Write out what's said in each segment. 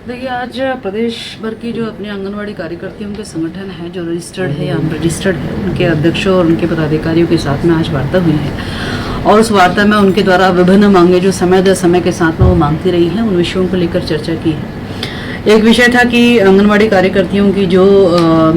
देखिए, आज प्रदेश भर की जो अपने आंगनवाड़ी कार्यकर्तियों के संगठन है, जो रजिस्टर्ड है या अनरजिस्टर्ड है, उनके अध्यक्षों और उनके पदाधिकारियों के साथ में आज वार्ता हुई है। और उस वार्ता में उनके द्वारा विभिन्न मांगे जो समय दर समय के साथ में वो मांगती रही हैं, उन विषयों को लेकर चर्चा की है। एक विषय था कि आंगनवाड़ी कार्यकर्तियों की जो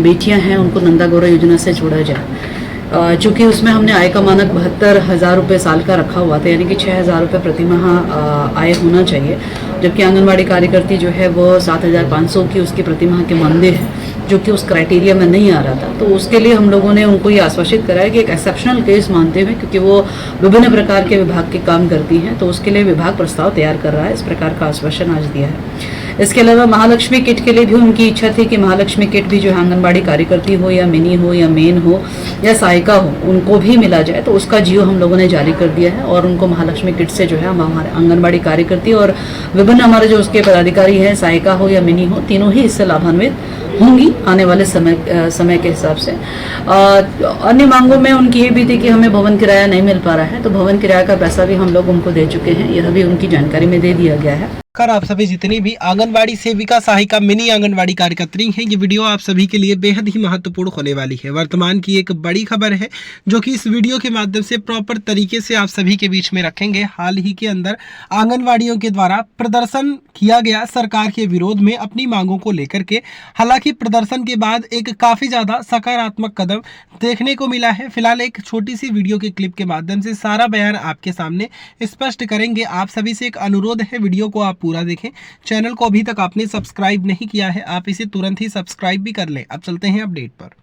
बेटियां हैं उनको नंदा गौरव योजना से जोड़ा जाए। चूँकि उसमें हमने आय का मानक 72,000 रुपये साल का रखा हुआ था, यानी कि 6,000 रुपये प्रति माह आय होना चाहिए, जबकि आंगनवाड़ी कार्यकर्ती जो है वो 7,500 की उसकी प्रति माह के मानदेय है, जो कि उस क्राइटेरिया में नहीं आ रहा था। तो उसके लिए हम लोगों ने उनको ये आश्वासित कराया कि एक एक्सेप्शनल केस मानते हुए, क्योंकि वो विभिन्न प्रकार के विभाग के काम करती हैं, तो उसके लिए विभाग प्रस्ताव तैयार कर रहा है। इस प्रकार का आश्वासन आज दिया है। इसके अलावा महालक्ष्मी किट के लिए भी उनकी इच्छा थी कि महालक्ष्मी किट भी जो है आंगनबाड़ी कार्यकर्ती हो या मिनी हो या मेन हो या सहायिका हो, उनको भी मिला जाए। तो उसका जियो हम लोगों ने जारी कर दिया है और उनको महालक्ष्मी किट से जो है हमारे आंगनबाड़ी कार्यकर्ती और विभिन्न हमारे जो उसके पदाधिकारी हैं, सहायिका हो या मिनी हो, तीनों ही इससे लाभान्वित होंगी आने वाले समय के हिसाब से। अन्य मांगों में उनकी ये भी थी कि हमें भवन किराया नहीं मिल पा रहा है, तो भवन किराया का पैसा भी हम लोग उनको दे चुके हैं, यह भी उनकी जानकारी में दे दिया गया है। आप सभी जितनी भी आंगनवाड़ी सेविका, सहायिका, मिनी आंगनवाड़ी कार्यकर्ती हैं, ये वीडियो आप सभी के लिए बेहद ही महत्वपूर्ण होने वाली है। वर्तमान की एक बड़ी खबर है जो कि इस वीडियो के माध्यम से प्रॉपर तरीके से आप सभी के बीच में रखेंगे। हाल ही के अंदर आंगनवाड़ियों के द्वारा प्रदर्शन किया गया सरकार के विरोध में अपनी मांगों को लेकर के। हालांकि प्रदर्शन के बाद एक काफी ज्यादा सकारात्मक कदम देखने को मिला है। फिलहाल एक छोटी सी वीडियो के क्लिप के माध्यम से सारा बयान आपके सामने स्पष्ट करेंगे। आप सभी से एक अनुरोध है, वीडियो को आप पूरा देखें। चैनल को अभी तक आपने सब्सक्राइब नहीं किया है, आप इसे तुरंत ही सब्सक्राइब भी कर लें। अब चलते हैं अपडेट पर।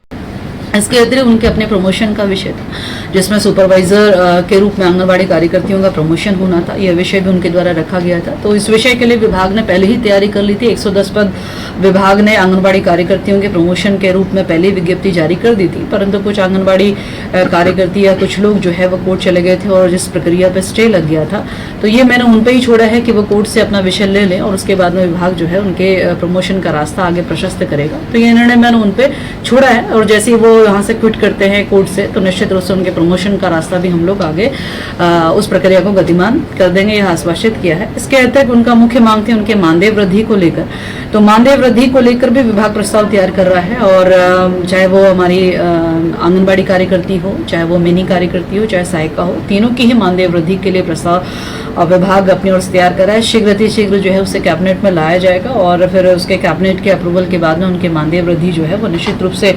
इसके अतिरिक्त उनके अपने प्रमोशन का विषय था, जिसमें सुपरवाइजर के रूप में आंगनबाड़ी कार्यकर्तियों का प्रमोशन होना था। यह विषय भी उनके द्वारा रखा गया था। तो इस विषय के लिए विभाग ने पहले ही तैयारी कर ली थी। 110 पद विभाग ने आंगनबाड़ी कार्यकर्तियों के प्रमोशन के रूप में पहले विज्ञप्ति जारी कर दी थी, परंतु कुछ आंगनबाड़ी कार्यकर्ती या कुछ लोग जो है वो कोर्ट चले गए थे और जिस प्रक्रिया पर स्टे लग गया था, तो ये मैंने उन पर ही छोड़ा है कि वो कोर्ट से अपना विषय ले लें और उसके बाद में विभाग जो है उनके प्रमोशन का रास्ता आगे प्रशस्त करेगा। तो ये निर्णय मैंने उन पर छोड़ा है और जैसे ही वो यहाँ से क्विट करते हैं कोर्ट से, तो निश्चित रूप से उनके प्रमोशन का रास्ता भी हम लोग आगे उस प्रक्रिया को गतिमान कर देंगे, यह आश्वासित किया है। इसके अतिरिक्त उनका मुख्य मांग थी उनके मानदेय वृद्धि को लेकर। तो मानदेय वृद्धि को लेकर भी विभाग प्रस्ताव तैयार कर रहा है और चाहे वो हमारी आंगनबाड़ी कार्यकर्ती हो, चाहे वो मिनी कार्यकर्ती हो, चाहे सहायिका हो, तीनों की ही मानदेय वृद्धि के लिए प्रस्ताव विभाग अपनी ओर से तैयार कर रहा है। शीघ्र जो है उसे कैबिनेट में लाया जाएगा और फिर उसके कैबिनेट के अप्रूवल के बाद में उनके मानदेय वृद्धि जो है वो निश्चित रूप से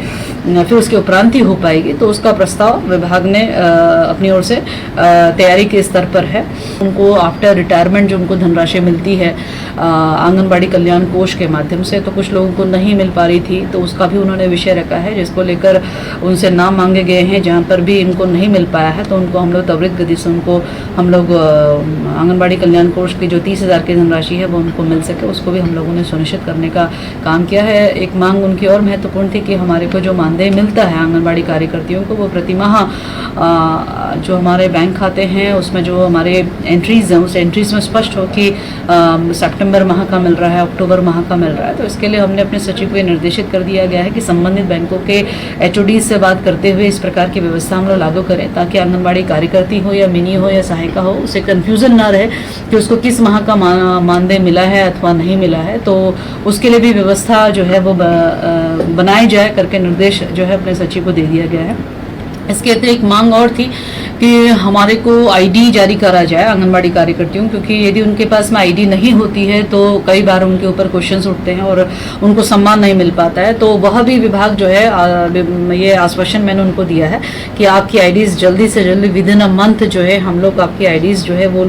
फिर उसके उपरांत ही हो पाएगी। तो उसका प्रस्ताव विभाग ने अपनी ओर से तैयारी के स्तर पर है। उनको आफ्टर रिटायरमेंट जो उनको धनराशि मिलती है आंगनबाड़ी कल्याण कोष के माध्यम से, तो कुछ लोगों को नहीं मिल पा रही थी, तो उसका भी उन्होंने विषय रखा है, जिसको लेकर उनसे नाम मांगे गए हैं। जहाँ पर भी इनको नहीं मिल पाया है तो उनको हम लोग त्वरित गति से उनको हम लोग आंगनबाड़ी कल्याण कोष की जो 30,000 की धनराशि है वो उनको मिल सके, उसको भी हम लोगों ने सुनिश्चित करने का काम किया है। एक मांग उनकी और महत्वपूर्ण थी कि हमारे को जो मानदेय मिलता है आंगनबाड़ी कार्यकर्तियों को, वो प्रति माह जो हमारे बैंक खाते हैं उसमें जो हमारे एंट्रीज हैं, उस एंट्रीज में स्पष्ट हो कि सितंबर माह का मिल रहा है, अक्टूबर माह का मिल रहा है। तो इसके लिए हमने अपने सचिव को निर्देशित कर दिया गया है कि संबंधित बैंकों के HOD से बात करते हुए इस प्रकार की व्यवस्था हम लोग लागू करें, ताकि आंगनबाड़ी कार्यकर्ती हो या मिनी हो या सहायिका हो, उसे कन्फ्यूजन ना रहे कि उसको किस माह का मानदेय मिला है अथवा नहीं मिला है। तो उसके लिए भी व्यवस्था जो है वो बनाई जाए करके निर्देश जो है अपने सचिव को दे दिया गया है। इसके अतिरिक्त मांग और थी कि हमारे को ID जारी करा जाए आंगनबाड़ी कार्यकर्तियों, क्योंकि यदि उनके पास में ID नहीं होती है तो कई बार उनके ऊपर क्वेश्चंस उठते हैं और उनको सम्मान नहीं मिल पाता है। तो वह भी विभाग जो है ये आश्वासन मैंने उनको दिया है कि आपकी IDs जल्दी से जल्दी विदिन अ मंथ जो है हम लोग आपकी IDs जो है वो